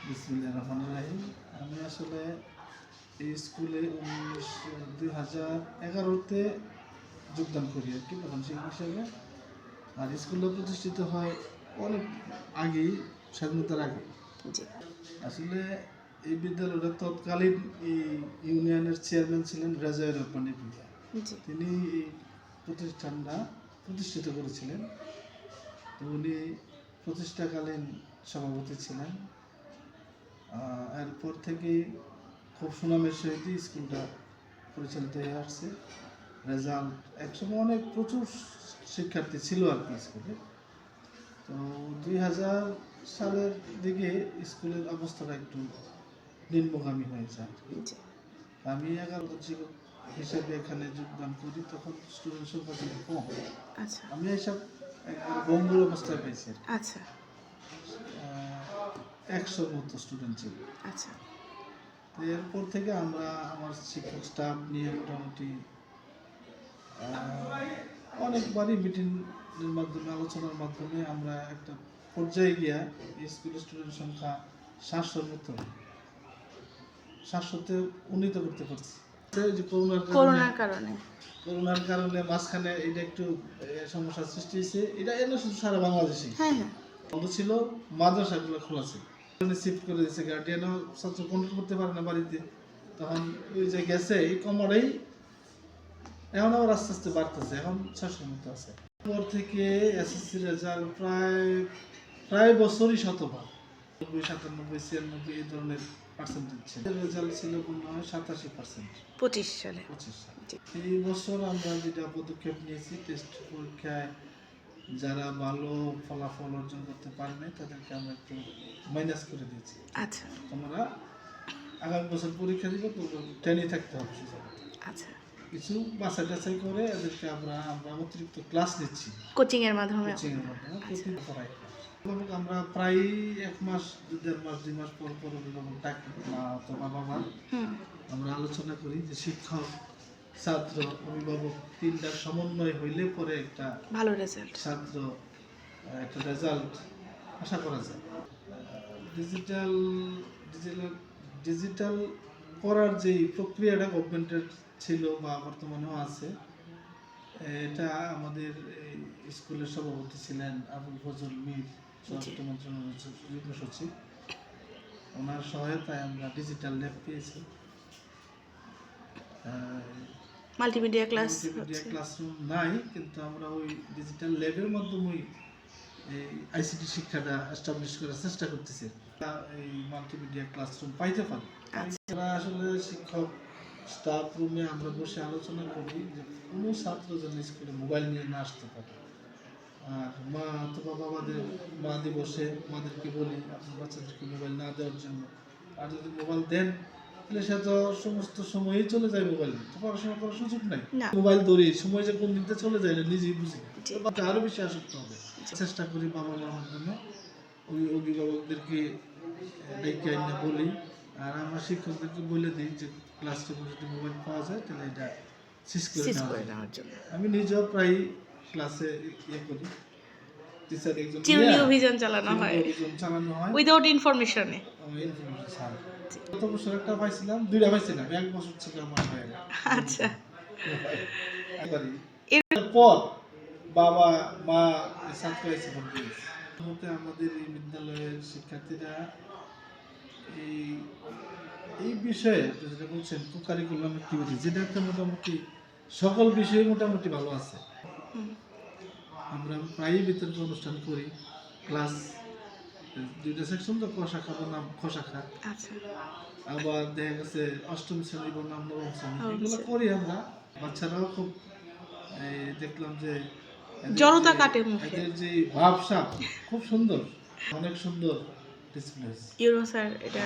বিসমিল্লাহির রহমানির রহিম। আমি আসলে এই স্কুলে 2011-তে যোগদান করি আর কি, প্রধান শিক্ষক হিসেবে। আর স্কুলটা প্রতিষ্ঠিত হয় অনেক আগেই, স্বাধীনতার আগে। আসলে এই বিদ্যালয়টা তৎকালীন এই ইউনিয়নের চেয়ারম্যান ছিলেন রেজাউর রহমান ভূঁইয়া। তিনি এই প্রতিষ্ঠানটা প্রতিষ্ঠিত করেছিলেন। তো উনি প্রতিষ্ঠাকালীন সভাপতি ছিলেন। এরপর থেকেই খুব সুনামের সহিত স্কুলটা পরিচালিত হয়ে আসছে। রেজাল্ট একসময় অনেক প্রচুর শিক্ষার্থী ছিল আর কি স্কুলে। তো 2000 সালের দিকে স্কুলের অবস্থাটা একটু নিম্নগামী হয়ে যায়। আমি 11 শিক্ষক হিসেবে এখানে যোগদান করি, তখন স্টুডেন্ট সংখ্যা ছিল কম। আমি এসব একবার বঙ্গুর অবস্থায় পাইছি। 100 মতো স্টুডেন্ট ছিল। তো এরপর থেকে আমরা আমার শিক্ষক স্টাফ নিয়ে মোটামুটি অনেকবারই মিটিংয়ের মাধ্যমে, আলোচনার মাধ্যমে আমরা একটা পর্যায়ে গিয়া স্কুলের স্টুডেন্ট সংখ্যা 700-র মতো 700-তে উন্নীত করতে পারছি। যে করোনার কারণে মাঝখানে এটা একটু সমস্যার সৃষ্টি হয়েছে। এটা এনে শুধু সারা বাংলাদেশে বন্ধ ছিল, মাদ্রাসাগুলো খোলা ছিল। শিফট করে দিয়েছে, গার্ডিয়ানও ছাত্র কন্ট্রোল করতে পারে না বাড়িতে। তখন ওই যে গেছে এই কমরেই, এখন আবার আস্তে আস্তে বাড়তেছে, এখন 600-র মতো আছে। পর থেকে এসএসসি রেজাল্ট প্রায় বছরই শতভাগ 90, 97, 96 এই ধরনের পার্সেন্টেজ ছিল। রেজাল্ট ছিল মনে হয় 87% 25 সালে। এই বছর আমরা যেটা পদক্ষেপ নিয়েছি, টেস্ট পরীক্ষায় যারা ভালো ফলাফল অর্জন করতে পারবে তাদেরকে আমরা একটু মাইনাস করে দিয়েছি। তোমরা আগামী বছর পরীক্ষা দিবে, তো 10-ই থাকতে হবে। কিছু বাছাই টাছাই করে এদেরকে আমরা অতিরিক্ত ক্লাস নিচ্ছি কোচিং এর মাধ্যমে কোচিং করাই। আমরা প্রায় 1 মাস, 1.5 মাস, 2 মাস পর পর অভিভাবক ডাকি, মা অথবা বাবা, আমরা আলোচনা করি যে শিক্ষক, ছাত্র, অভিভাবক 3টার সমন্বয় হইলে পরে একটা ভালো রেজাল্ট, ছাত্র একটা রেজাল্ট আশা করা যায়। ডিজিটাল করার যে প্রক্রিয়াটা গভর্নমেন্টের ছিল বা বর্তমানেও আছে, এটা আমাদের স্কুলের সভাপতি ছিলেন আবুল ফজল মীর, স্বরাষ্ট্র মন্ত্রণালয়ের যুগ্ম সচিব। ওনার সহায়তায় আমরা ডিজিটাল ল্যাব পেয়েছি। মাল্টিমিডিয়া ক্লাসরুম নাই, কিন্তু আমরা ওই ডিজিটাল ল্যাবের মাধ্যমে এই আইসিটি শিক্ষাটা এস্টাবলিশ করার চেষ্টা করতেছি। এই মাল্টিমিডিয়া ক্লাসরুম পাইতে পারি। তারা আসলে শিক্ষক স্টাফ রুমে আমরা বসে আলোচনা করি যে কোনো ছাত্র যেন স্কুলে মোবাইল নিয়ে না আসতে পারে। আর মা অথবা মাদের বলি আপনার বাচ্চাদেরকে মোবাইল না দেওয়ার জন্য। আর যদি মোবাইল দেন তাহলে সে তো সমস্ত সময়ই চলে যায় মোবাইল, তো পড়াশোনা করার সুযোগ নাই। মোবাইল ধরি সময় যে কোন দিনতে চলে যায় না নিজেই বুঝি, আরো বেশি আসক্ত হবে। চেষ্টা করি বাবা মার মাধ্যমে ওই অভিভাবকদেরকে ডেকে আইনে বলি, আর আমরা শিক্ষকদেরকে বলে দিই যে ক্লাসরুমে যদি মোবাইল পাওয়া যায় তাহলে এটা সিজ করে নেওয়ার জন্য। আমি নিজেও প্রায় ক্লাসে করি, টিচার একজন অভিযান চালানো হয় উইদাউট ইনফরমেশনে। গত বছর একটা পাইছিলাম, 2টা পাইছিলাম, 1 বছর ছিল আমার হয়ে গেল। এরপর বাবা মা ছাত্র এসে ভর্তি হয়েছে। আমাদের এই বিদ্যালয়ের শিক্ষার্থীরা এই বিষয়ে যেটা বলছেন কারিকুলাম অ্যাক্টিভিটি, যেটাতে মোটামুটি সকল বিষয়ে মোটামুটি ভালো আছে। আমরা প্রায়ই বিতর্ক অনুষ্ঠান করি। ক্লাস 2টা সেকশন, তো ক শাখা বনাম খ শাখা, আবার দেখা গেছে 8ম শ্রেণী বনাম 9ম শ্রেণী, এগুলো করি আমরা। বাচ্চারাও খুব দেখলাম যে জড়তা কাটে মুখে, এদের যে ভাবসাব খুব সুন্দর, অনেক সুন্দর ডিসপ্লে। স্যার এটা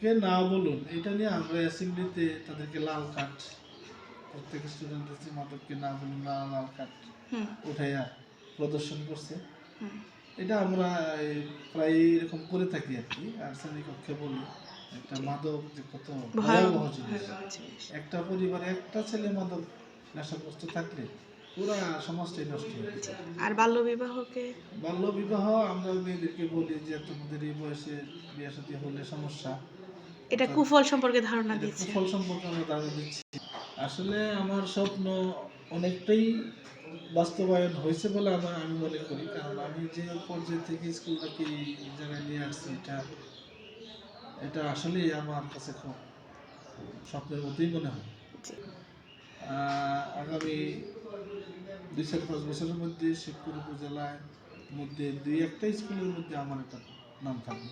কে না বলুন, এটা নিয়ে আমরা অ্যাসেম্বলিতে তাদেরকে লাল কার্ড, প্রত্যেক স্টুডেন্টের যে মাদককে না বলুন লাল কার্ড উঠাইয়া প্রদর্শন করছে। এটা আমরা প্রায় এরকম করে থাকি আর কি। আর শ্রেণীকক্ষে বলি একটা মাদক যে কত ভয়াবহ জিনিস। একটা পরিবারে একটা ছেলে মাদক নেশাগ্রস্ত থাকলে পুরা সমাজটাই নষ্ট হয়ে গেছে। আর বাল্যবিবাহকে বাল্য বিবাহ আমরা মেয়েদেরকে বলি যে তোমাদের এই বয়সে বিয়ে শাদী হলে সমস্যা, এটা কুফল সম্পর্কে ধারণা এটা দিচ্ছে। কুফল সম্পর্কে আমরা ধারণা দিচ্ছি। আসলে আমার স্বপ্ন অনেকটাই বাস্তবায়ন হয়েছে বলে আমি মনে করি, কারণ আমি যে পর্যায় থেকে স্কুলটাকে এই জায়গায় নিয়ে আসছি, এটা আসলেই আমার কাছে খুব স্বপ্নের মতোই মনে হয়। আগামী 2-4-5 বছরের মধ্যে শিবপুর উপজেলায় মধ্যে 2-1টা স্কুলের মধ্যে আমার একটা নাম থাকবে।